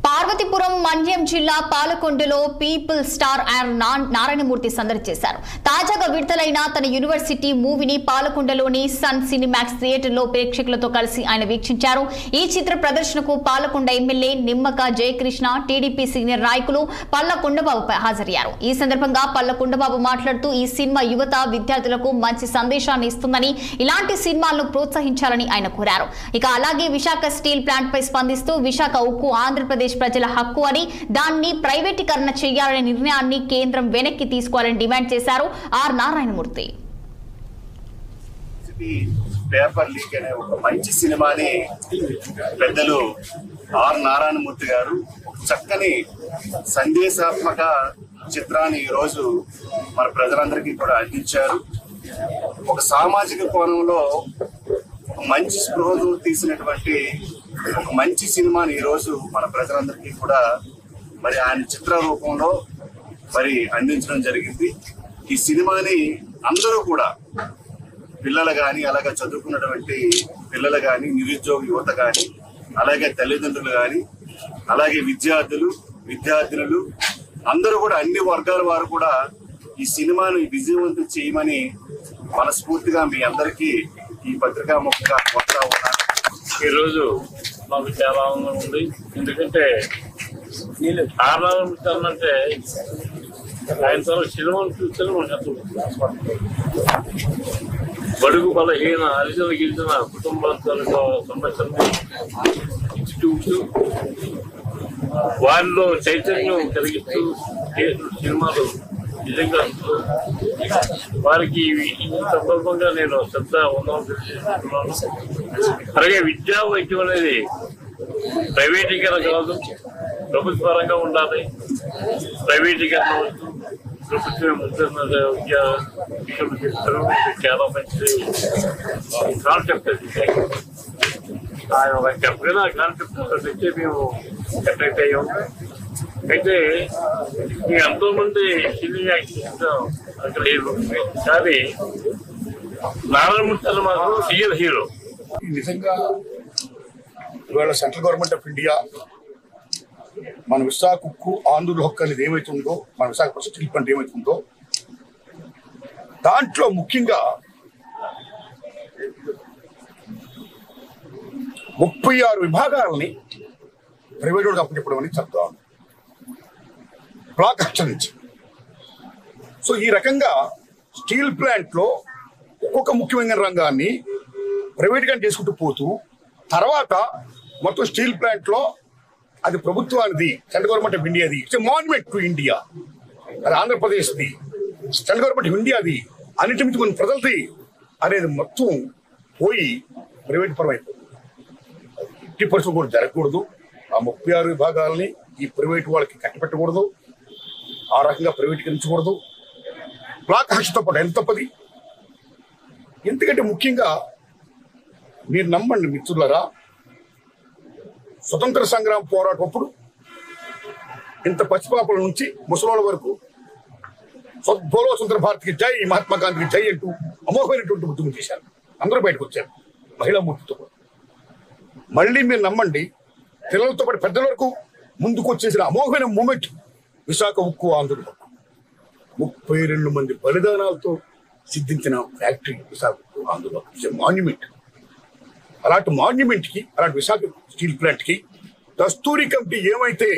పార్వతీపురం మన్యం జిల్లా పాలకొండలో people star Narayanamurthy సందడి చేశారు. తాజాగా విడుదలైన తన యూనివర్సిటీ మూవీని పాలకొండలోని సన్ సినిమాక్స్ థియేటర్లో ప్రేక్షకులతో కలిసి ఆయన వీక్షించారు. ఈ చిత్ర ప్రదర్శనకు Palakonda MLA Nimmaka Jayakrishna, TDP senior నాయకులు పల్ల కొండబాబు హాజరయ్యారు. ఈ సందర్భంగా పల్ల కొండబాబు మాట్లాడుతూ ఈ సినిమా యువత విద్యార్థులకు మంచి సందేశాన్ని ఇస్తుందని, ఇలాంటి సినిమాలను ప్రోత్సహించాలని ఆయన కోరారు. ఇక అలాగే విశాఖ స్టీల్ ప్లాంట్ పై స్పందిస్తూ విశాఖ ఉక్కు ఆంధ్రప్రదేశ్ ప్రజల హక్కు అని, దాన్ని ప్రైవేటీకరణ చేయాలనే నిర్ణయాన్ని కేంద్రం వెనక్కి తీసుకోవాలని డిమాండ్ చేశారు ఆర్ నారాయణమూర్తి. పేపర్ లీక్ అనే ఒక మంచి సినిమాని పెద్దలు ఆర్ నారాయణమూర్తి గారు చక్కని సందేశాత్మక చిత్రాన్ని ఈరోజు మన ప్రజలందరికీ కూడా అందించారు. ఒక సామాజిక కోణంలో మంచి స్పృహతో తీసినటువంటి ఒక మంచి సినిమాని ఈరోజు మన ప్రజలందరికీ కూడా మరి ఆయన చిత్ర రూపంలో మరి అందించడం జరిగింది. ఈ సినిమాని అందరూ కూడా పిల్లలు కానీ, అలాగే చదువుకున్నటువంటి పిల్లలు కానీ, నిరుద్యోగ యువత కానీ, అలాగే తల్లిదండ్రులు కానీ, అలాగే విద్యార్థినులు అందరూ కూడా అన్ని వర్గాల వారు కూడా ఈ సినిమాను విజయవంతం చేయమని మనస్ఫూర్తిగా మీ అందరికీ ఈ పత్రికా ముఖంగా కోరుతా ఉన్నాను. ఈరోజు మాకు చాలా ఆనందం ఉంది. ఎందుకంటే ఆనందం అంటే ఆయన తన సినిమాను చూస్తేనే మనకు బడుగు బలహీన హరిజన గిరిజన కుటుంబాలతో సమస్యల్ని చూస్తూ వారిలో చైతన్యం కలిగిస్తూ సినిమాలు నిజంగా వారికి ఈ సందర్భంగా నేను శ్రద్ధ ఉందామని తెలియజేస్తున్నాను. అలాగే విద్యా వైద్యం అనేది ప్రైవేటీకరణ కాదు, ప్రభుత్వ పరంగా ఉండాలి. ప్రైవేటీకరణ వద్దు, ప్రభుత్వం విద్యా విషయం చేస్తారు. చాలా మంచి కాన్సెప్ట్ అది. ఆయన చెప్పిన కాన్సెప్ట్ తెచ్చే మేము అట్రాక్ట్ అయ్యాము. అయితే ఎంతో మంది సినీ యాక్టర్స్ అక్కడ లేరు, కానీ నారాయణమూర్తి మాత్రం రియల్ హీరో. నిజంగా ఇవాళ సెంట్రల్ గవర్నమెంట్ ఆఫ్ ఇండియా మన విశాఖ ఉక్కు ఆంధ్రుల హక్కు అనేది ఏమైతే ఉందో, మన విశాఖ స్టీల్ ప్లాంట్ ఏమైతే ఉందో, దాంట్లో ముఖ్యంగా 36 విభాగాలని ప్రైవేట్ అప్పచెప్పడం అనేది చెప్తాం బ్లాక్ యాక్షన్ నుంచి. సో ఈ రకంగా స్టీల్ ప్లాంట్ లో ఒక్కొక్క ముఖ్యమైన రంగాన్ని ప్రైవేట్గా చేసుకుంటూ పోతూ, తర్వాత మొత్తం స్టీల్ ప్లాంట్ లో అది ప్రభుత్వానిది, సెంట్రల్ గవర్నమెంట్ ఆఫ్ ఇండియాది, ఇట్స్ మాన్యుమెంట్ టు ఇండియా, అది ఆంధ్రప్రదేశ్ది, సెంట్రల్ గవర్నమెంట్ ఆఫ్ ఇండియాది, అన్నిటి మీద కొన్ని ప్రజలది అనేది మొత్తం పోయి ప్రైవేట్ పరమైపోతుంది. 50% కూడా జరగకూడదు. ఆ 36 విభాగాలని ఈ ప్రైవేట్ వాళ్ళకి కట్టపెట్టకూడదు, ఆ రకంగా ప్రైవేటీకరించకూడదు. బ్లాక్ హక్షతో పాటు ఎంత తప్పది. ఎందుకంటే ముఖ్యంగా మీరు నమ్మండి మిత్రులారా, స్వతంత్ర సంగ్రామ పోరాటం అప్పుడు ఇంత పసిపాపల నుంచి ముసలోళ్ళ వరకు బోలో స్వతంత్ర భారత్కి జై, మహాత్మా గాంధీకి జై అంటూ అమోఘమైనటువంటి ఉద్యమం చేశారు. అందరూ బయటకు వచ్చారు మహిళా మూర్తితో కూడా. మళ్ళీ మీరు నమ్మండి, పిల్లలతో పాటు పెద్దల వరకు ముందుకు వచ్చేసిన అమోఘమైన మూమెంట్ విశాఖ ఉక్కు ఆంధ్రుల హక్కు. 32 మంది బలిదానాలతో సిద్ధించిన ఫ్యాక్టరీ విశాఖ ఉక్కు ఆంధ్రుల హక్కు. మాన్యుమెంట్. అలాంటి మాన్యుమెంట్ కి, అలాంటి విశాఖ స్టీల్ ప్లాంట్ కి దస్తూరి కమిటీ ఏమైతే